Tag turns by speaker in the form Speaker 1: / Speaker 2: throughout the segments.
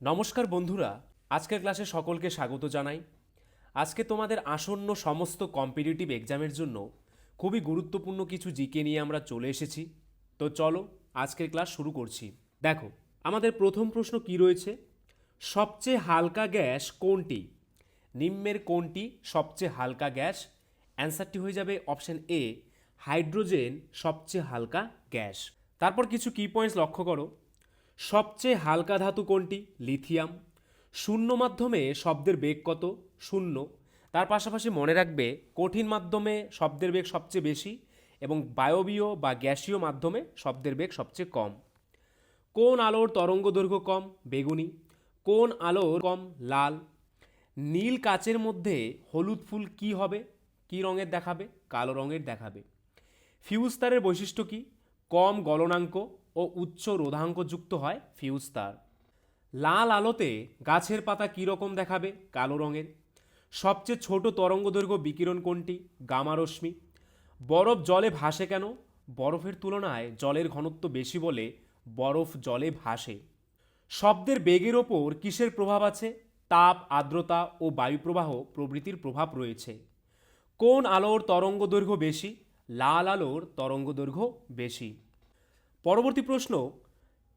Speaker 1: নমস্কার বন্ধুরা, আজকের ক্লাসে সকলকে স্বাগত জানাই। আজকে তোমাদের আসন্ন সমস্ত কম্পিটিটিভ এক্সামের জন্য খুবই গুরুত্বপূর্ণ কিছু জিকে নিয়ে আমরা চলে এসেছি। তো চলো আজকের ক্লাস শুরু করছি। দেখো, আমাদের প্রথম প্রশ্ন কি রয়েছে? সবচেয়ে হালকা গ্যাস কোনটি? নিম্নের কোনটি সবচেয়ে হালকা গ্যাস? অ্যান্সারটি হয়ে যাবে অপশন এ, হাইড্রোজেন সবচেয়ে হালকা গ্যাস। তারপর কিছু কি পয়েন্টস লক্ষ্য করো। সবচেয়ে হালকা ধাতু কোনটি? লিথিয়াম। শূন্য মাধ্যমে শব্দের বেগ কত? শূন্য। তার পাশাপাশি মনে রাখবে কঠিন মাধ্যমে শব্দের বেগ সবচেয়ে বেশি এবং বায়বীয় বা গ্যাসীয় মাধ্যমে শব্দের বেগ সবচেয়ে কম। কোন আলোর তরঙ্গ দৈর্ঘ্য কম? বেগুনি। কোন আলোর কম? লাল। নীল কাচের মধ্যে হলুদ ফুল কি হবে? কি রঙের দেখাবে? কালো রঙের দেখাবে। ফিউজ তারের বৈশিষ্ট্য কি? কম গলনাঙ্ক ও উচ্চ রোধাঙ্ক যুক্ত হয় ফিউজ তার। লাল আলোতে গাছের পাতা কী রকম দেখাবে? কালো রঙের। সবচেয়ে ছোট তরঙ্গদৈর্ঘ্য বিকিরণ কোনটি? গামা রশ্মি। বরফ জলে ভাসে কেন? বরফের তুলনায় জলের ঘনত্ব বেশি বলে বরফ জলে ভাসে। শব্দের বেগের ওপর কিসের প্রভাব আছে? তাপ, আর্দ্রতা ও বায়ুপ্রবাহ প্রভৃতির প্রভাব রয়েছে। কোন আলোর তরঙ্গদৈর্ঘ্য বেশি? লাল আলোর তরঙ্গদৈর্ঘ্য বেশি। পরবর্তী প্রশ্ন,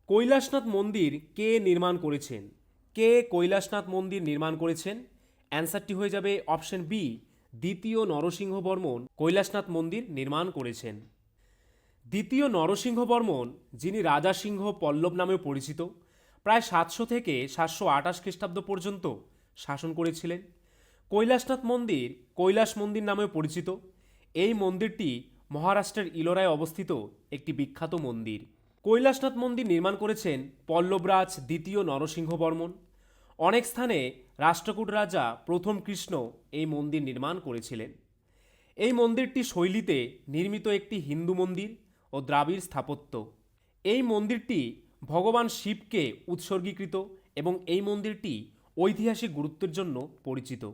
Speaker 1: কৈলাসনাথ মন্দির কে নির্মাণ করেছেন? কে কৈলাসনাথ মন্দির নির্মাণ করেছেন? অ্যান্সারটি হয়ে যাবে অপশন বি, দ্বিতীয় নরসিংহবর্মন কৈলাসনাথ মন্দির নির্মাণ করেছেন। দ্বিতীয় নরসিংহবর্মন, যিনি রাজা সিংহ পল্লব নামেও পরিচিত, প্রায় 700 থেকে 728 খ্রিস্টাব্দ পর্যন্ত শাসন করেছিলেন। কৈলাসনাথ মন্দির কৈলাস মন্দির নামেও পরিচিত। এই মন্দিরটি মহারাষ্ট্রের ইলোরায় অবস্থিত একটি বিখ্যাত মন্দির। কৈলাসনাথ মন্দির নির্মাণ করেছেন পল্লবরাজ দ্বিতীয় নরসিংহবর্মন। অনেক স্থানে রাষ্ট্রকূট রাজা প্রথম কৃষ্ণ এই মন্দির নির্মাণ করেছিলেন। এই মন্দিরটি শৈলীতে নির্মিত একটি হিন্দু মন্দির ও দ্রাবিড় স্থাপত্য। এই মন্দিরটি ভগবান শিবকে উৎসর্গীকৃত এবং এই মন্দিরটি ঐতিহাসিক গুরুত্বের জন্য পরিচিত।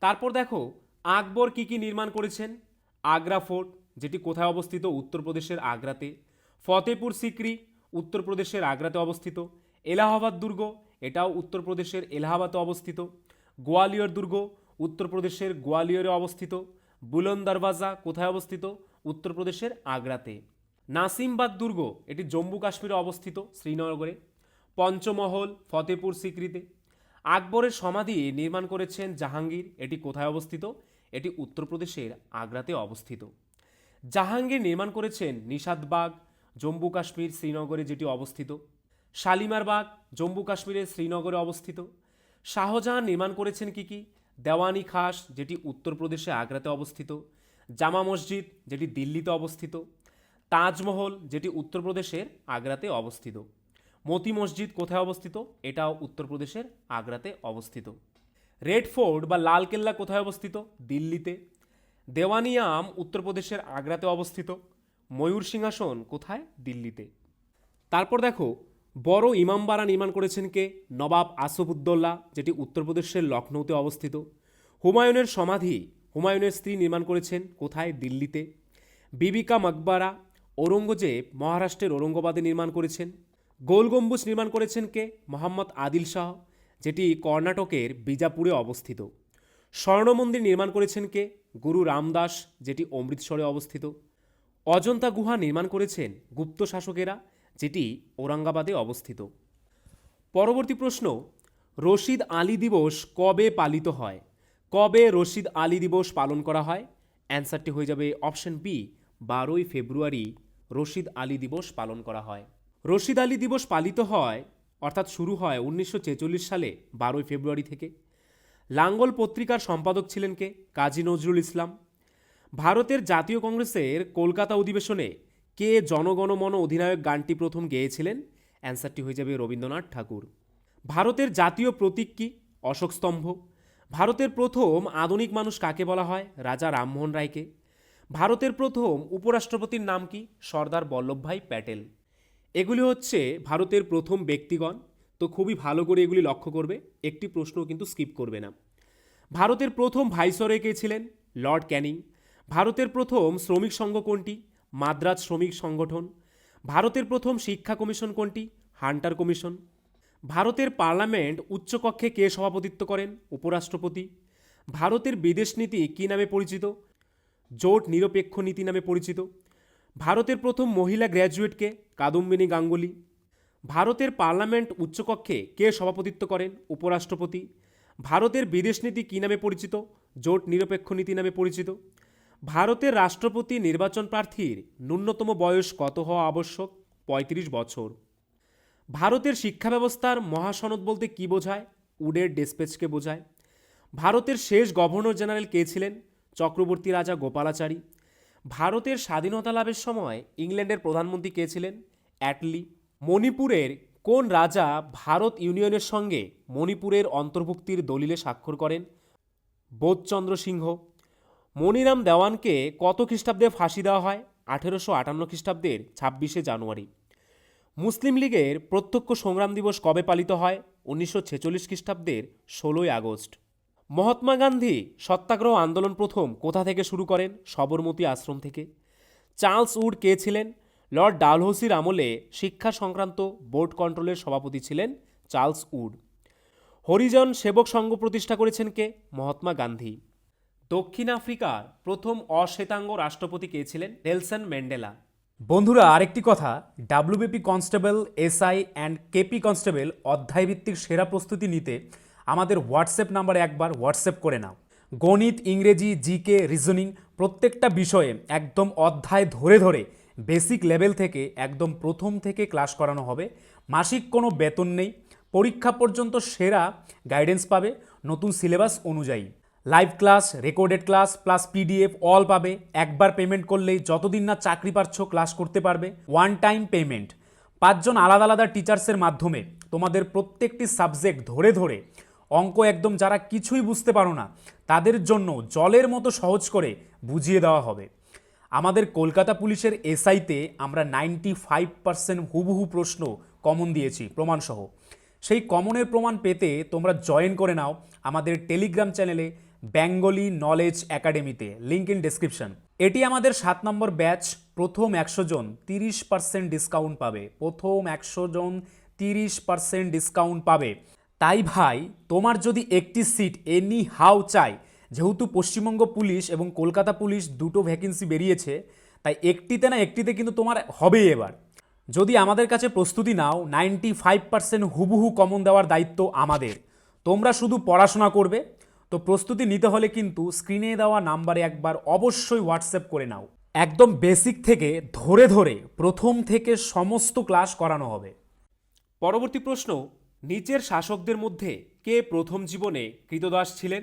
Speaker 1: তারপর দেখো, আকবর কি কি নির্মাণ করেছেন? আগ্রা ফোর্ট, যেটি কোথায় অবস্থিত? উত্তরপ্রদেশের আগ্রাতে। ফতেপুর সিক্রি, উত্তরপ্রদেশের আগ্রাতে অবস্থিত। এলাহাবাদ দুর্গ, এটাও উত্তরপ্রদেশের এলাহাবাদে অবস্থিত। গোয়ালিয়র দুর্গ, উত্তরপ্রদেশের গোয়ালিয়রে অবস্থিত। বুলন্দ দরওয়াজা কোথায় অবস্থিত? উত্তরপ্রদেশের আগ্রাতে। নাসিমবাদ দুর্গ, এটি জম্মু কাশ্মীরে অবস্থিত, শ্রীনগরে। পঞ্চমহল ফতেপুর সিক্রিতে। আকবরের সমাধি নির্মাণ করেছেন জাহাঙ্গীর, এটি কোথায় অবস্থিত? এটি উত্তরপ্রদেশের আগ্রাতে অবস্থিত। জাহাঙ্গীর নির্মাণ করেছেন নিশাদবাগ, জম্মু কাশ্মীর শ্রীনগরে যেটি অবস্থিত। শালিমার বাগ, জম্মু কাশ্মীরের শ্রীনগরে অবস্থিত। শাহজাহান নির্মাণ করেছেন কি কি? দেওয়ানি খাস, যেটি উত্তরপ্রদেশে আগ্রাতে অবস্থিত। জামা মসজিদ, যেটি দিল্লিতে অবস্থিত। তাজমহল, যেটি উত্তরপ্রদেশের আগ্রাতে অবস্থিত। মতি মসজিদ কোথায় অবস্থিত? এটাও উত্তরপ্রদেশের আগ্রাতে অবস্থিত। রেড ফোর্ট বা লালকেল্লা কোথায় অবস্থিত? দিল্লিতে। দেওয়ানি আম উত্তরপ্রদেশের আগ্রাতে অবস্থিত। ময়ূর সিংহাসন কোথায়? দিল্লিতে। তারপর দেখো, বড় ইমামবাড়া নির্মাণ করেছেন কে? নবাব আসফউদ্দৌলা, যেটি উত্তরপ্রদেশের লখনৌতে অবস্থিত। হুমায়ুনের সমাধি হুমায়ুনের স্ত্রী নির্মাণ করেছেন কোথায়? দিল্লিতে। বিবিকা মকবারা ঔরঙ্গজেব মহারাষ্ট্রের ঔরঙ্গাবাদে নির্মাণ করেছেন। গোল গম্বুজ নির্মাণ করেছেন কে? মোহাম্মদ আদিল শাহ, যেটি কর্ণাটকের বিজাপুরে অবস্থিত। স্বর্ণ মন্দির নির্মাণ করেছেন কে? গুরু রামদাস, যেটি অমৃতসরে অবস্থিত। অজন্তা গুহা নির্মাণ করেছেন গুপ্ত শাসকেরা, যেটি ঔরঙ্গাবাদে অবস্থিত। পরবর্তী প্রশ্ন, রশিদ আলী দিবস কবে পালিত হয়? কবে রশিদ আলী দিবস পালন করা হয়? অ্যান্সারটি হয়ে যাবে অপশন বি, 12ই ফেব্রুয়ারি রশিদ আলী দিবস পালন করা হয়। রশিদ আলী দিবস পালিত হয় অর্থাৎ শুরু হয় 1946 সালে 12ই ফেব্রুয়ারি থেকে। লাঙ্গল পত্রিকার সম্পাদক ছিলেন কে? কাজী নজরুল ইসলাম। ভারতের জাতীয় কংগ্রেসের কলকাতা অধিবেশনে কে জনগণমন অধিনায়ক গানটি প্রথম গেয়েছিলেন? অ্যান্সারটি হয়ে যাবে রবীন্দ্রনাথ ঠাকুর। ভারতের জাতীয় প্রতীক কি? অশোক স্তম্ভ। ভারতের প্রথম আধুনিক মানুষ কাকে বলা হয়? রাজা রামমোহন রায়কে। ভারতের প্রথম উপরাষ্ট্রপতির নাম কি? সর্দার বল্লভভাই প্যাটেল। এগুলি হচ্ছে ভারতের প্রথম ব্যক্তিগণ। তো খুবই ভালো করে এগুলি লক্ষ্য করবে, একটি প্রশ্ন কিন্তু স্কিপ করবে না। ভারতের প্রথম ভাইসরয় কে ছিলেন? লর্ড ক্যানিং। ভারতের প্রথম শ্রমিক সংঘ কোনটি? মাদ্রাজ শ্রমিক সংগঠন। ভারতের প্রথম শিক্ষা কমিশন কোনটি? Hunter commission. ভারতের পার্লামেন্ট উচ্চকক্ষে কে সভাপতিত্ব করেন? উপরাষ্ট্রপতি। ভারতের বিদেশ নীতি কী নামে পরিচিত? জোট নিরপেক্ষ নীতি নামে পরিচিত। ভারতের প্রথম মহিলা গ্র্যাজুয়েটকে? কাদম্বিনী গাঙ্গুলি। ভারতের পার্লামেন্ট উচ্চকক্ষে কে সভাপতিত্ব করেন? উপরাষ্ট্রপতি। ভারতের বিদেশ নীতি কী নামে পরিচিত? জোট নিরপেক্ষ নীতি নামে পরিচিত। ভারতের রাষ্ট্রপতি নির্বাচন প্রার্থীর ন্যূনতম বয়স কত হওয়া আবশ্যক? ৩৫ বছর। ভারতের শিক্ষা ব্যবস্থার মহাসনদ বলতে কী বোঝায়? উডের ডেসপেচকে বোঝায়। ভারতের শেষ গভর্নর জেনারেল কে ছিলেন? চক্রবর্তী রাজা গোপালাচারী। ভারতের স্বাধীনতা লাভের সময় ইংল্যান্ডের প্রধানমন্ত্রী কে ছিলেন? অ্যাটলি। মণিপুরের কোন রাজা ভারত ইউনিয়নের সঙ্গে মণিপুরের অন্তর্ভুক্তির দলিলে স্বাক্ষর করেন? বোধচন্দ্র সিংহ। মনিরাম দেওয়ানকে কত খ্রিস্টাব্দে ফাঁসি দেওয়া হয়? 1858 খ্রিস্টাব্দের 26শে জানুয়ারি। মুসলিম লীগের প্রত্যক্ষ সংগ্রাম দিবস কবে পালিত হয়? 1946 খ্রিস্টাব্দের 16ই আগস্ট। মহাত্মা গান্ধী সত্যাগ্রহ আন্দোলন প্রথম কোথা থেকে শুরু করেন? সবরমতী আশ্রম থেকে। চার্লস উড কে ছিলেন? লর্ড ডালহৌসির আমলে শিক্ষা সংক্রান্ত বোর্ড কন্ট্রোলের সভাপতি ছিলেন চার্লস উড। হরিজন সেবক সংঘ প্রতিষ্ঠা করেছেন কে? মহাত্মা গান্ধী। দক্ষিণ আফ্রিকার প্রথম অশ্বেতাঙ্গ রাষ্ট্রপতি কে ছিলেন? Nelson Mandela.
Speaker 2: বন্ধুরা, আরেকটি কথা, WBP constable, SI and KP constable অধ্যায়ভিত্তিক সেরা প্রস্তুতি নিতে আমাদের হোয়াটসঅ্যাপ নাম্বারে একবার হোয়াটসঅ্যাপ করে নাও। গণিত, ইংরেজি, জিকে, রিজনিং প্রত্যেকটা বিষয়ে একদম অধ্যায় ধরে ধরে বেসিক লেভেল থেকে একদম প্রথম থেকে ক্লাস করানো হবে। মাসিক কোনো বেতন নেই, পরীক্ষা পর্যন্ত সেরা গাইডেন্স পাবে নতুন সিলেবাস অনুযায়ী। Live class, recorded class plus PDF all পাবে। একবার পেমেন্ট করলেই যতদিন না চাকরি পাচ্ছ ক্লাস করতে পারবে। One time payment. 5 জন আলাদা আলাদা টিচার্সের মাধ্যমে তোমাদের প্রত্যেকটি সাবজেক্ট ধরে ধরে অঙ্ক একদম যারা কিছুই বুঝতে পারো না তাদের জন্য জলের মতো সহজ করে বুঝিয়ে দেওয়া হবে। আমাদের কলকাতা পুলিশের এসআইতে আমরা 95% হুবহু প্রশ্ন কমন দিয়েছি প্রমাণসহ। সেই কমনের প্রমাণ পেতে তোমরা জয়েন করে নাও আমাদের টেলিগ্রাম চ্যানেলে বেঙ্গলি নলেজ একাডেমিতে, লিঙ্ক ইন ডেসক্রিপশন। এটি আমাদের 7 নম্বর ব্যাচ। প্রথম 100 জন 30% ডিসকাউন্ট পাবে। প্রথম 100 জন 30% ডিসকাউন্ট পাবে। তাই ভাই, তোমার যদি একটি সিট এনি হাউ চাই, যেহেতু পশ্চিমবঙ্গ পুলিশ এবং কলকাতা পুলিশ দুটো ভ্যাকেন্সি বেরিয়েছে, তাই একটিতে না একটিতে কিন্তু তোমার হবেই এবার। যদি আমাদের কাছে প্রস্তুতি নাও, 95% হুবহু কমন দেওয়ার দায়িত্ব আমাদের। তোমরা শুধু পড়াশোনা করবে। তো প্রস্তুতি নিতে হলে কিন্তু স্ক্রিনে দেওয়া নাম্বারে একবার অবশ্যই হোয়াটসঅ্যাপ করে নাও। একদম বেসিক থেকে ধরে ধরে প্রথম থেকে সমস্ত ক্লাস করানো হবে।
Speaker 1: পরবর্তী প্রশ্ন, নিচের শাসকদের মধ্যে কে প্রথম জীবনে কৃতদাস ছিলেন?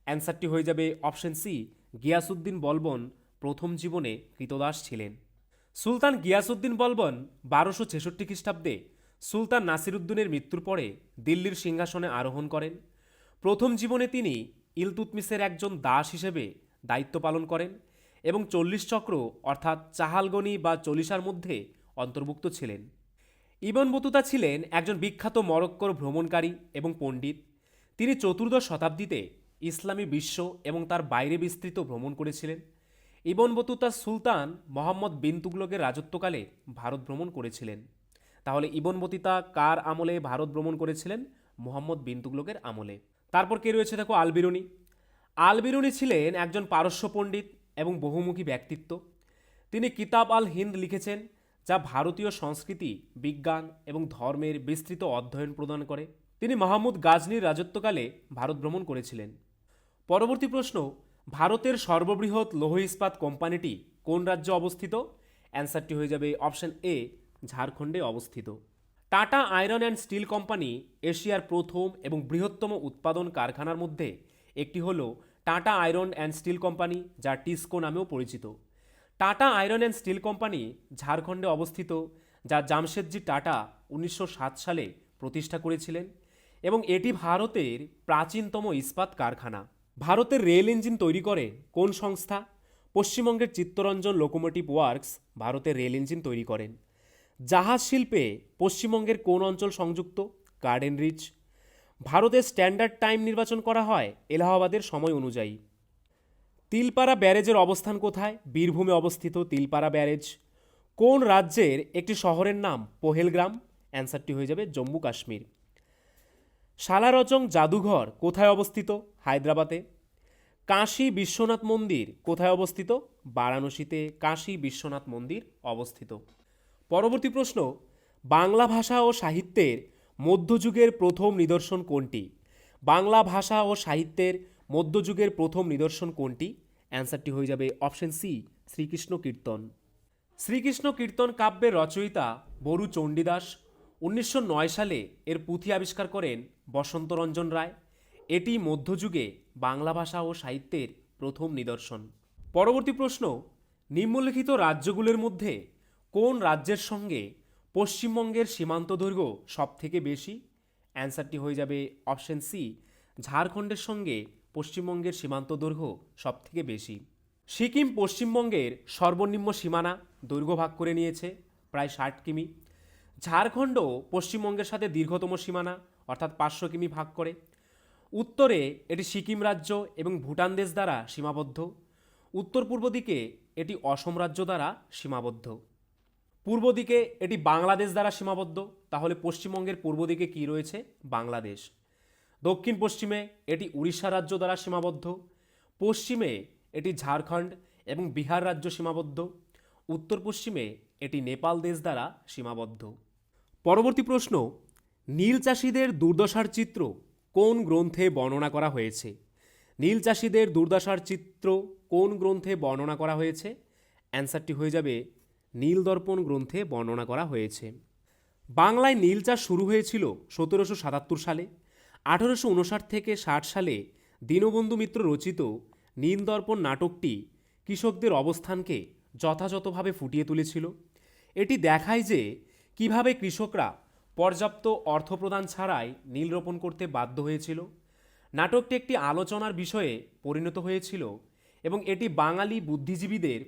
Speaker 1: অ্যান্সারটি হয়ে যাবে অপশন সি, গিয়াসউদ্দিন বলবন প্রথম জীবনে কৃতদাস ছিলেন। সুলতান গিয়াসউদ্দিন বলবন 1266 খ্রিস্টাব্দে সুলতান নাসিরউদ্দিনের মৃত্যুর পরে দিল্লির সিংহাসনে আরোহণ করেন। প্রথম জীবনে তিনি ইলতুৎমিশের একজন দাস হিসেবে দায়িত্ব পালন করেন এবং 40 চক্র অর্থাৎ চাহালগনি বা চলিসার মধ্যে অন্তর্ভুক্ত ছিলেন। ইবন বতুতা ছিলেন একজন বিখ্যাত মরক্কোর ভ্রমণকারী এবং পণ্ডিত। তিনি 14শ শতাব্দীতে ইসলামী বিশ্ব এবং তার বাইরে বিস্তৃত ভ্রমণ করেছিলেন। ইবন বতুতা সুলতান মোহাম্মদ বিন তুগলকের রাজত্বকালে ভারত ভ্রমণ করেছিলেন। তাহলে ইবন বতুতা কার আমলে ভারত ভ্রমণ করেছিলেন? মোহাম্মদ বিন তুগলকের আমলে। তারপর কে রয়েছে দেখো, আল বিরুনি। আল বিরুনি ছিলেন একজন পারস্য পণ্ডিত এবং বহুমুখী ব্যক্তিত্ব। তিনি কিতাব আল হিন্দ লিখেছেন, যা ভারতীয় সংস্কৃতি, বিজ্ঞান এবং ধর্মের বিস্তৃত অধ্যয়ন প্রদান করে। তিনি মাহমুদ গাজনির রাজত্বকালে ভারত ভ্রমণ করেছিলেন। পরবর্তী প্রশ্ন, ভারতের সর্ববৃহৎ লৌহ ইস্পাত কোম্পানিটি কোন রাজ্যে অবস্থিত? অ্যান্সারটি হয়ে যাবে অপশন এ, ঝাড়খণ্ডে অবস্থিত। Tata iron and steel company এশিয়ার প্রথম এবং বৃহত্তম উৎপাদন কারখানার মধ্যে একটি হল tata iron and steel company, যা টিসকো নামেও পরিচিত। Tata iron and steel company ঝাড়খণ্ডে অবস্থিত, যা জামশেদজি টাটা 1907 সালে প্রতিষ্ঠা করেছিলেন এবং এটি ভারতের প্রাচীনতম ইস্পাত কারখানা। ভারতের রেল ইঞ্জিন তৈরি করে কোন সংস্থা? পশ্চিমবঙ্গের চিত্তরঞ্জন লোকোমোটিভ ওয়ার্কস ভারতের রেল ইঞ্জিন তৈরি করেন। জাহাজ শিল্পে পশ্চিমবঙ্গের কোন অঞ্চল সংযুক্ত? Garden Reach. ভারতের স্ট্যান্ডার্ড টাইম নির্বাচন করা হয় এলাহাবাদের সময় অনুযায়ী। তিলপাড়া ব্যারেজের অবস্থান কোথায়? বীরভূমে অবস্থিত তিলপাড়া ব্যারেজ। কোন রাজ্যের একটি শহরের নাম পহেলগ্রাম? অ্যান্সারটি হয়ে যাবে জম্মু কাশ্মীর। সালারজং জাদুঘর কোথায় অবস্থিত? হায়দ্রাবাদে। কাশী বিশ্বনাথ মন্দির কোথায় অবস্থিত? বারাণসীতে কাশী বিশ্বনাথ মন্দির অবস্থিত। পরবর্তী প্রশ্ন, বাংলা ভাষা ও সাহিত্যের মধ্যযুগের প্রথম নিদর্শন কোনটি? বাংলা ভাষা ও সাহিত্যের মধ্যযুগের প্রথম নিদর্শন কোনটি? অ্যান্সারটি হয়ে যাবে অপশন সি, শ্রীকৃষ্ণ কীর্তন। শ্রীকৃষ্ণ কীর্তন কাব্যের রচয়িতা বরু চণ্ডীদাস। 1909 সালে এর পুঁথি আবিষ্কার করেন বসন্তরঞ্জন রায়। এটি মধ্যযুগে বাংলা ভাষা ও সাহিত্যের প্রথম নিদর্শন। পরবর্তী প্রশ্ন, নিম্নলিখিত রাজ্যগুলোর মধ্যে কোন রাজ্যের সঙ্গে পশ্চিমবঙ্গের সীমান্ত দৈর্ঘ্য সবথেকে বেশি? অ্যান্সারটি হয়ে যাবে অপশন সি, ঝাড়খণ্ডের সঙ্গে পশ্চিমবঙ্গের সীমান্ত দৈর্ঘ্য সবথেকে বেশি। সিকিম পশ্চিমবঙ্গের সর্বনিম্ন সীমানা দৈর্ঘ্য ভাগ করে নিয়েছে প্রায় 60 কিমি। ঝাড়খণ্ড পশ্চিমবঙ্গের সাথে দীর্ঘতম সীমানা অর্থাৎ 500 কিমি ভাগ করে। উত্তরে এটি সিকিম রাজ্য এবং ভুটান দেশ দ্বারা সীমাবদ্ধ। উত্তর পূর্ব দিকে এটি অসম রাজ্য দ্বারা সীমাবদ্ধ। পূর্ব দিকে এটি বাংলাদেশ দ্বারা সীমাবদ্ধ। তাহলে পশ্চিমবঙ্গের পূর্ব দিকে কী রয়েছে? বাংলাদেশ। দক্ষিণ পশ্চিমে এটি উড়িষ্যা রাজ্য দ্বারা সীমাবদ্ধ। পশ্চিমে এটি ঝাড়খণ্ড এবং বিহার রাজ্য সীমাবদ্ধ। উত্তর পশ্চিমে এটি নেপাল দেশ দ্বারা সীমাবদ্ধ। পরবর্তী প্রশ্ন, নীল চাষিদের দুর্দশার চিত্র কোন গ্রন্থে বর্ণনা করা হয়েছে? নীল চাষিদের দুর্দশার চিত্র কোন গ্রন্থে বর্ণনা করা হয়েছে? অ্যান্সারটি হয়ে যাবে নীল দর্পণ গ্রন্থে বর্ণনা করা হয়েছে। বাংলায় নীল চাষ শুরু হয়েছিল 1777 সালে। 1859 থেকে 60 সালে দীনবন্ধু মিত্র রচিত নীল দর্পণ নাটকটি কৃষকদের অবস্থানকে যথাযথভাবে ফুটিয়ে তুলেছিল। এটি দেখায় যে কিভাবে কৃষকরা পর্যাপ্ত অর্থ প্রদান ছাড়াই নীল রোপণ করতে বাধ্য হয়েছিল। নাটকটি একটি আলোচনার বিষয়ে পরিণত হয়েছিল এবং এটি বাঙালি বুদ্ধিজীবীদের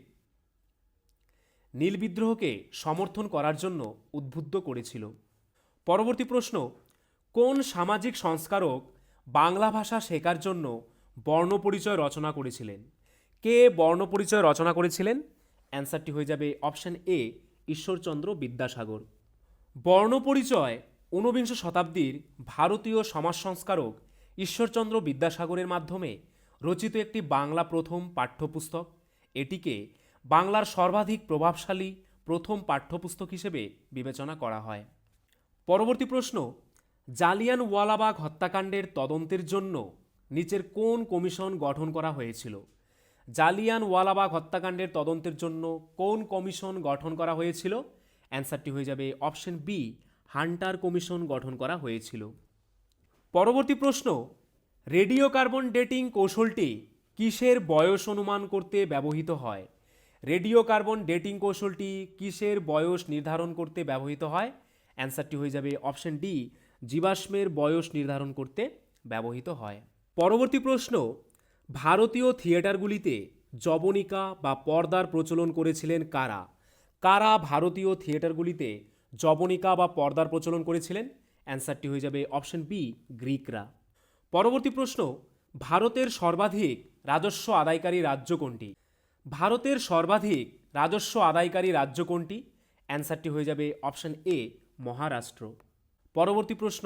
Speaker 1: নীল বিদ্রোহকে সমর্থন করার জন্য উদ্বুদ্ধ করেছিল। পরবর্তী প্রশ্ন, কোন সামাজিক সংস্কারক বাংলা ভাষা শেখার জন্য বর্ণপরিচয় রচনা করেছিলেন? কে বর্ণপরিচয় রচনা করেছিলেন? অ্যান্সারটি হয়ে যাবে অপশন এ, ঈশ্বরচন্দ্র বিদ্যাসাগর। বর্ণপরিচয় 19বিংশ শতাব্দীর ভারতীয় সমাজ সংস্কারক ঈশ্বরচন্দ্র বিদ্যাসাগরের মাধ্যমে রচিত একটি বাংলা প্রথম পাঠ্যপুস্তক। এটিকে বাংলার সর্বাধিক প্রভাবশালী প্রথম পাঠ্যপুস্তক হিসেবে বিবেচনা করা হয়। পরবর্তী প্রশ্ন, জালিয়ানওয়ালাবাগ হত্যাকাণ্ডের তদন্তের জন্য নিচের কোন কমিশন গঠন করা হয়েছিল? জালিয়ানওয়ালাবাগ হত্যাকাণ্ডের তদন্তের জন্য কোন কমিশন গঠন করা হয়েছিল? অ্যান্সারটি হয়ে যাবে অপশন বি, হান্টার কমিশন গঠন করা হয়েছিল। পরবর্তী প্রশ্ন, রেডিও কার্বন ডেটিং কৌশলটি কিসের বয়স অনুমান করতে ব্যবহৃত হয়? রেডিও কার্বন ডেটিং কৌশলটি কিসের বয়স নির্ধারণ করতে ব্যবহৃত হয়? অ্যান্সারটি হয়ে যাবে অপশন ডি, জীবাশ্মের বয়স নির্ধারণ করতে ব্যবহৃত হয়। পরবর্তী প্রশ্ন, ভারতীয় থিয়েটারগুলিতে যবনিকা বা পর্দার প্রচলন করেছিলেন কারা? কারা ভারতীয় থিয়েটারগুলিতে যবনিকা বা পর্দার প্রচলন করেছিলেন? অ্যান্সারটি হয়ে যাবে অপশন বি, গ্রিকরা। পরবর্তী প্রশ্ন, ভারতের সর্বাধিক রাজস্ব আদায়কারী রাজ্য কোনটি? ভারতের সর্বাধিক রাজস্ব আদায়কারী রাজ্য কোনটি? অ্যান্সারটি হয়ে যাবে অপশন এ, মহারাষ্ট্র। পরবর্তী প্রশ্ন,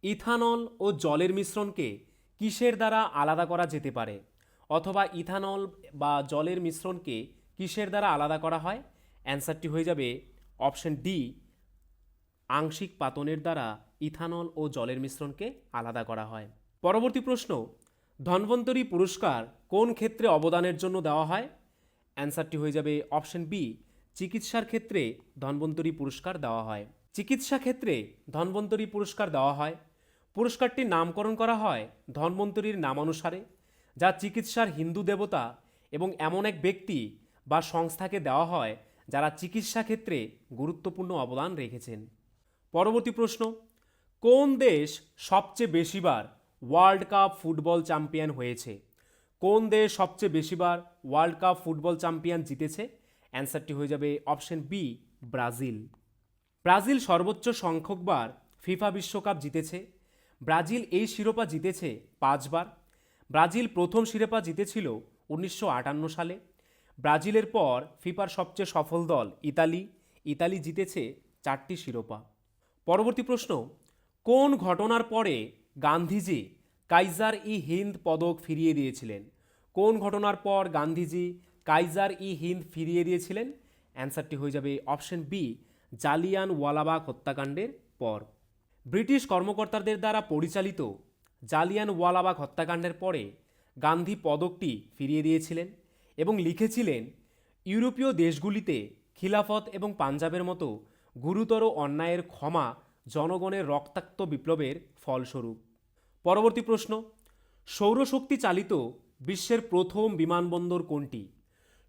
Speaker 1: ইথানল ও জলের মিশ্রণকে কিসের দ্বারা আলাদা করা যেতে পারে? অথবা ইথানল বা জলের মিশ্রণকে কিসের দ্বারা আলাদা করা হয়? অ্যান্সারটি হয়ে যাবে অপশন ডি, আংশিক পাতনের দ্বারা ইথানল ও জলের মিশ্রণকে আলাদা করা হয়। পরবর্তী প্রশ্ন, ধন্বন্তরী পুরস্কার কোন ক্ষেত্রে অবদানের জন্য দেওয়া হয়? অ্যান্সারটি হয়ে যাবে অপশন বি, চিকিৎসার ক্ষেত্রে ধন্বন্তরী পুরস্কার দেওয়া হয়। চিকিৎসা ক্ষেত্রে ধন্বন্তরী পুরস্কার দেওয়া হয়। পুরস্কারটির নামকরণ করা হয় ধন্বন্তরীর নামানুসারে, যা চিকিৎসার হিন্দু দেবতা এবং এমন এক ব্যক্তি বা সংস্থাকে দেওয়া হয় যারা চিকিৎসা ক্ষেত্রে গুরুত্বপূর্ণ অবদান রেখেছেন। পরবর্তী প্রশ্ন, কোন দেশ সবচেয়ে বেশিবার ওয়ার্ল্ড কাপ ফুটবল চ্যাম্পিয়ন হয়েছে? কোন দেশ সবচেয়ে বেশিবার ওয়ার্ল্ড কাপ ফুটবল চ্যাম্পিয়ন জিতেছে? অ্যান্সারটি হয়ে যাবে অপশন বি, ব্রাজিল। ব্রাজিল সর্বোচ্চ সংখ্যকবার ফিফা বিশ্বকাপ জিতেছে। ব্রাজিল এই শিরোপা জিতেছে 5 বার। ব্রাজিল প্রথম শিরোপা জিতেছিল 1958 সালে। ব্রাজিলের পর ফিফার সবচেয়ে সফল দল ইতালি। ইতালি জিতেছে 4টি শিরোপা। পরবর্তী প্রশ্ন, কোন ঘটনার পরে গান্ধীজি কাইজার ই হিন্দ পদক ফিরিয়ে দিয়েছিলেন? কোন ঘটনার পর গান্ধীজি কাইজার ই হিন্দ ফিরিয়ে দিয়েছিলেন? অ্যান্সারটি হয়ে যাবে অপশন বি, জালিয়ানওয়ালাবাগ হত্যাকাণ্ডের পর। ব্রিটিশ কর্মকর্তাদের দ্বারা পরিচালিত জালিয়ানওয়ালাবাগ হত্যাকাণ্ডের পরে গান্ধী পদকটি ফিরিয়ে দিয়েছিলেন এবং লিখেছিলেন, ইউরোপীয় দেশগুলিতে খিলাফত এবং পাঞ্জাবের মতো গুরুতর অন্যায়ের ক্ষমা জনগণের রক্তাক্ত বিপ্লবের ফলস্বরূপ। পরবর্তী প্রশ্ন, সৌরশক্তি চালিত বিশ্বের প্রথম বিমানবন্দর কোনটি?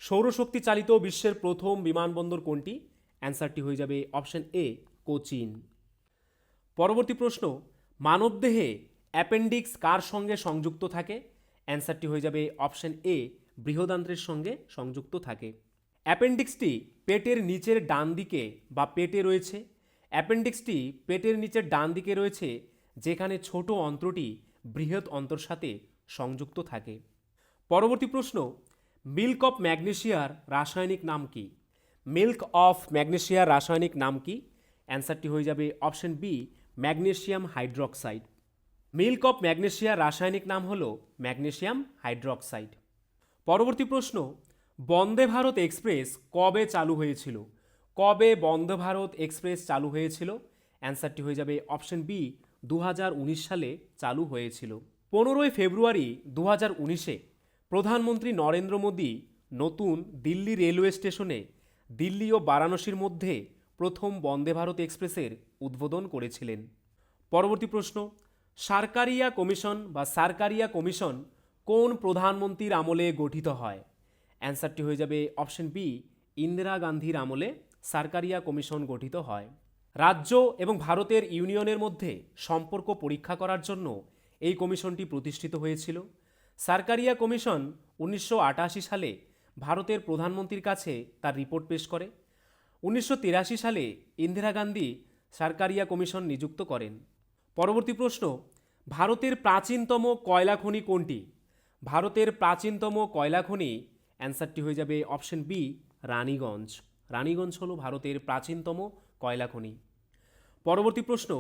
Speaker 1: সৌরশক্তি চালিত বিশ্বের প্রথম বিমানবন্দর কোনটি? অ্যান্সারটি হয়ে যাবে অপশন এ, কোচিন। পরবর্তী প্রশ্ন, মানবদেহে অ্যাপেন্ডিক্স কার সঙ্গে সংযুক্ত থাকে? অ্যান্সারটি হয়ে যাবে অপশন এ, বৃহদান্ত্রের সঙ্গে সংযুক্ত থাকে। অ্যাপেন্ডিক্সটি পেটের নিচের ডান দিকে বা পেটে রয়েছে। অ্যাপেন্ডিক্সটি পেটের নিচের ডান দিকে রয়েছে, যেখানে ছোট অন্ত্রটি বৃহৎ অন্ত্রের সাথে সংযুক্ত থাকে। পরবর্তী প্রশ্ন, মিল্ক অফ ম্যাগনেশিয়ার রাসায়নিক নাম কি? মিল্ক অফ ম্যাগনেশিয়ার রাসায়নিক নাম কি? অ্যান্সারটি হয়ে যাবে option B, magnesium hydroxide. Milk of ম্যাগনেশিয়ার রাসায়নিক নাম হল ম্যাগনেশিয়াম হাইড্রক্সাইড। পরবর্তী প্রশ্ন, বন্দে ভারত এক্সপ্রেস কবে চালু হয়েছিল? কবে বন্দে ভারত এক্সপ্রেস চালু হয়েছিল? অ্যান্সারটি হয়ে যাবে অপশন বি, 2019 সালে চালু হয়েছিল। 15ই ফেব্রুয়ারি 2019-এ প্রধানমন্ত্রী নরেন্দ্র মোদী নতুন দিল্লি রেলওয়ে স্টেশনে দিল্লি ও বারাণসীর মধ্যে প্রথম বন্দে ভারত এক্সপ্রেসের উদ্বোধন করেছিলেন। পরবর্তী প্রশ্ন, সরকারিয়া কমিশন বা সরকারিয়া কমিশন কোন প্রধানমন্ত্রীর আমলে গঠিত হয়? অ্যান্সারটি হয়ে যাবে অপশন বি, ইন্দিরা গান্ধীর আমলে সরকারিয়া কমিশন গঠিত হয়। রাজ্য এবং ভারতের ইউনিয়নের মধ্যে সম্পর্ক পরীক্ষা করার জন্য এই কমিশনটি প্রতিষ্ঠিত হয়েছিল। সরকারিয়া কমিশন 1988 সালে ভারতের প্রধানমন্ত্রীর কাছে তার রিপোর্ট পেশ করে। 1983 সালে ইন্দিরা গান্ধী সরকারিয়া কমিশন নিযুক্ত করেন। পরবর্তী প্রশ্ন, ভারতের প্রাচীনতম কয়লা খনি কোনটি? ভারতের প্রাচীনতম কয়লা খনি, অ্যান্সারটি হয়ে যাবে অপশন বি, রানীগঞ্জ। রানীগঞ্জ হলো ভারতের প্রাচীনতম কয়লা খনি। পরবর্তী প্রশ্ন,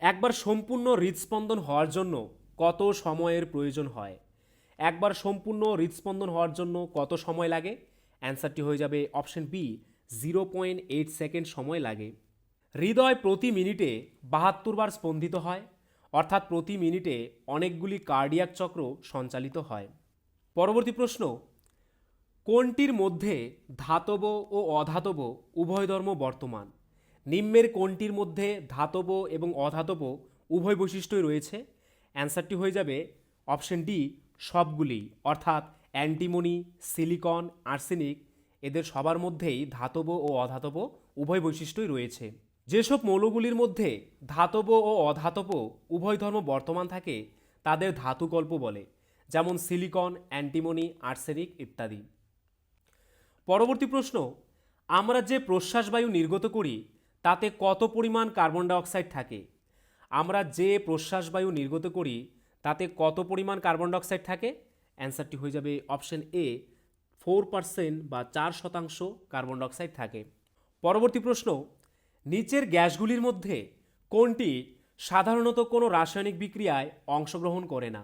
Speaker 1: একবার সম্পূর্ণ হৃদস্পন্দন হওয়ার জন্য কত সময়ের প্রয়োজন হয়? একবার সম্পূর্ণ হৃদস্পন্দন হওয়ার জন্য কত সময় লাগে? অ্যান্সারটি হয়ে যাবে অপশন বি, 0.8 সেকেন্ড সময় লাগে। হৃদয় প্রতি মিনিটে 72 বার স্পন্দিত হয়, অর্থাৎ প্রতি মিনিটে অনেকগুলি কার্ডিয়াক চক্র সঞ্চালিত হয়। পরবর্তী প্রশ্ন, কোনটির মধ্যে ধাতব ও অধাতব উভয় ধর্ম বর্তমান? নিম্নের কোনটির মধ্যে ধাতব এবং অধাতব উভয় বৈশিষ্ট্যই রয়েছে? অ্যান্সারটি হয়ে যাবে অপশন ডি, সবগুলি, অর্থাৎ অ্যান্টিমনি, সিলিকন, আর্সেনিক, এদের সবার মধ্যেই ধাতব ও অধাতব উভয় বৈশিষ্ট্যই রয়েছে। যেসব মৌলগুলির মধ্যে ধাতব ও অধাতব উভয় ধর্ম বর্তমান থাকে তাদের ধাতুকল্প বলে, যেমন সিলিকন, অ্যান্টিমনি, আর্সেনিক ইত্যাদি। পরবর্তী প্রশ্ন, আমরা যে প্রশ্বাস বায়ু নির্গত করি তাতে কত পরিমাণ কার্বন ডাইঅক্সাইড থাকে? আমরা যে প্রশ্বাস বায়ু নির্গত করি তাতে কত পরিমাণ কার্বন ডাইঅক্সাইড থাকে? অ্যান্সারটি হয়ে যাবে অপশন এ, 4% বা 4% কার্বন ডাইঅক্সাইড থাকে। পরবর্তী প্রশ্ন, নিচের গ্যাসগুলির মধ্যে কোনটি সাধারণত কোনো রাসায়নিক বিক্রিয়ায় অংশগ্রহণ করে না?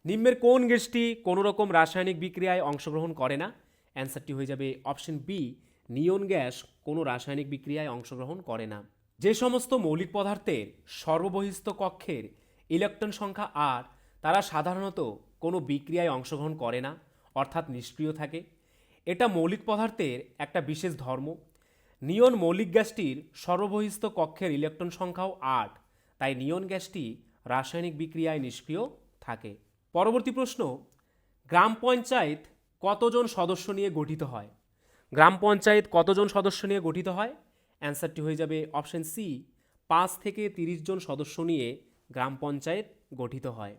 Speaker 1: নিম্নের কোন গ্যাসটি কোনো রকম রাসায়নিক বিক্রিয়ায় অংশগ্রহণ করে না? অ্যান্সারটি হয়ে যাবে অপশন বি, নিয়ন গ্যাস কোনো রাসায়নিক বিক্রিয়ায় অংশগ্রহণ করে না। যে সমস্ত মৌলিক পদার্থের সর্ববহিস্থ কক্ষের ইলেকট্রন সংখ্যা 8, তারা সাধারণত কোনো বিক্রিয়ায় অংশগ্রহণ করে না, অর্থাৎ নিষ্ক্রিয় থাকে। এটা মৌলিক পদার্থের একটা বিশেষ ধর্ম। নিয়ন মৌলিক গ্যাসটির সর্ববহিস্থ কক্ষের ইলেকট্রন সংখ্যাও 8, তাই নিয়ন গ্যাসটি রাসায়নিক বিক্রিয়ায় নিষ্ক্রিয় থাকে। পরবর্তী প্রশ্ন, গ্রাম পঞ্চায়েত কতজন সদস্য নিয়ে গঠিত হয়? গ্রাম পঞ্চায়েত কতজন সদস্য নিয়ে গঠিত হয়? অ্যান্সারটি হয়ে যাবে অপশন সি, 5 থেকে 30 জন সদস্য নিয়ে গ্রাম পঞ্চায়েত গঠিত হয়।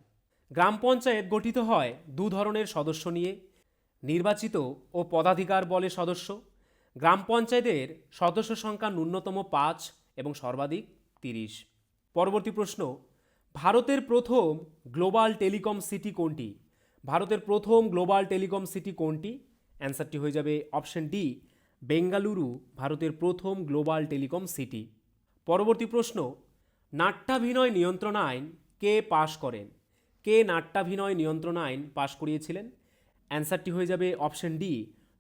Speaker 1: গ্রাম পঞ্চায়েত গঠিত হয় দু ধরনের সদস্য নিয়ে, নির্বাচিত ও পদাধিকার বলে সদস্য। গ্রাম পঞ্চায়েতের সদস্য সংখ্যা ন্যূনতম 5 এবং সর্বাধিক 30। পরবর্তী প্রশ্ন, ভারতের প্রথম গ্লোবাল টেলিকম সিটি কোনটি? ভারতের প্রথম গ্লোবাল টেলিকম সিটি কোনটি? অ্যান্সারটি হয়ে যাবে অপশন ডি, বেঙ্গালুরু ভারতের প্রথম গ্লোবাল টেলিকম সিটি। পরবর্তী প্রশ্ন, নাট্যাভিনয় নিয়ন্ত্রণ আইন কে পাশ করেন? কে নাট্যাভিনয় নিয়ন্ত্রণ আইন পাশ করিয়েছিলেন? অ্যান্সারটি হয়ে যাবে অপশন ডি,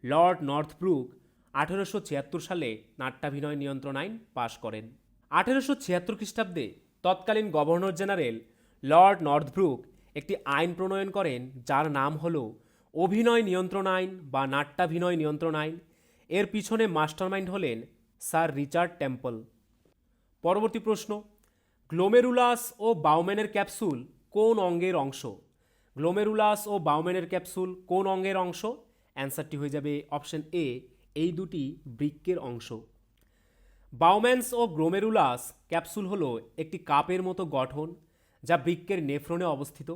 Speaker 1: লর্ড নর্থব্রুক 1876 সালে নাট্যাভিনয় নিয়ন্ত্রণ আইন পাশ করেন। 1876 খ্রিস্টাব্দে তৎকালীন গভর্নর জেনারেল লর্ড নর্থব্রুক একটি আইন প্রণয়ন করেন যার নাম হল অভিনয় নিয়ন্ত্রণ আইন বা নাট্যাভিনয় নিয়ন্ত্রণ আইন। এর পিছনে মাস্টারমাইন্ড হলেন স্যার রিচার্ড টেম্পল। পরবর্তী প্রশ্ন, গ্লোমেরুলাস ও বাউম্যানের ক্যাপসুল কোন অঙ্গের অংশ? গ্লোমেরুলাস ও বাউম্যানের ক্যাপসুল কোন অঙ্গের অংশ? অ্যান্সারটি হয়ে যাবে অপশন এ, এই দুটি বৃক্কের অংশ। বাউম্যানস ও গ্লোমেরুলাস ক্যাপসুল হলো একটি কাপের মতো গঠন যা বৃক্কের নেফ্রনে অবস্থিত।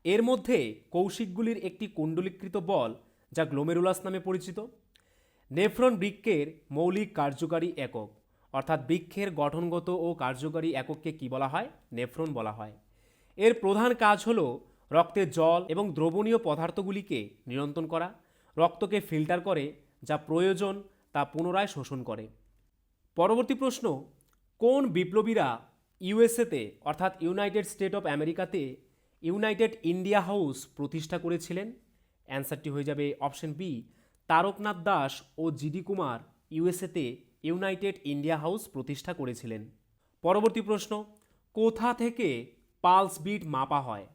Speaker 1: এর মধ্যে কৌশিকগুলির একটি কুণ্ডলীকৃত বল যা গ্লোমেরুলাস নামে পরিচিত। নেফ্রন বৃক্কের মৌলিক কার্যকারী একক, অর্থাৎ বৃক্ষের গঠনগত ও কার্যকারী একককে কি বলা হয়? নেফ্রন বলা হয়। এর প্রধান কাজ হলো রক্তের জল এবং দ্রবণীয় পদার্থগুলিকে নিয়ন্ত্রণ করা, রক্তকে ফিল্টার করে, যা প্রয়োজন তা পুনরায় শোষণ করে। পরবর্তী প্রশ্ন, কোন বিপ্লবীরা ইউএসএতে অর্থাৎ ইউনাইটেড স্টেট অফ আমেরিকাতে ইউনাইটেড ইন্ডিয়া হাউস প্রতিষ্ঠা করেছিলেন? অ্যান্সারটি হয়ে যাবে অপশন বি, তারকনাথ দাস ও জিডি কুমার ইউএসএতে ইউনাইটেড ইন্ডিয়া হাউস প্রতিষ্ঠা করেছিলেন। পরবর্তী প্রশ্ন, কোথা থেকে পালস বিট মাপা হয়?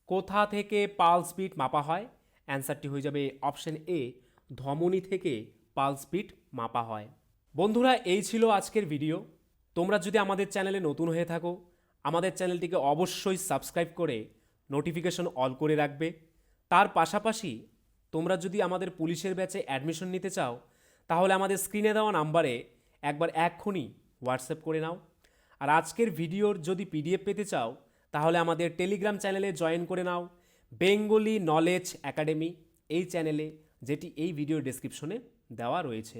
Speaker 1: কোথা থেকে পালস বিট মাপা হয়? অ্যান্সারটি হয়ে যাবে অপশন এ, ধমনী থেকে পালস বিট মাপা হয়। বন্ধুরা, এই ছিল আজকের ভিডিও। তোমরা যদি আমাদের চ্যানেলে নতুন হয়ে থাকো, আমাদের চ্যানেলটিকে অবশ্যই সাবস্ক্রাইব করে নোটিফিকেশন অল করে রাখবে। তার পাশাপাশি তোমরা যদি আমাদের পুলিশের ব্যাচে অ্যাডমিশন নিতে চাও, তাহলে আমাদের স্ক্রিনে দেওয়া নাম্বারে একবার এক্ষুনি হোয়াটসঅ্যাপ করে নাও। আর আজকের ভিডিওর যদি পিডিএফ পেতে চাও, তাহলে আমাদের টেলিগ্রাম চ্যানেলে জয়েন করে নাও, বেঙ্গলি নলেজ একাডেমি এই চ্যানেলে, যেটি এই ভিডিওর ডেসক্রিপশনে দেওয়া রয়েছে।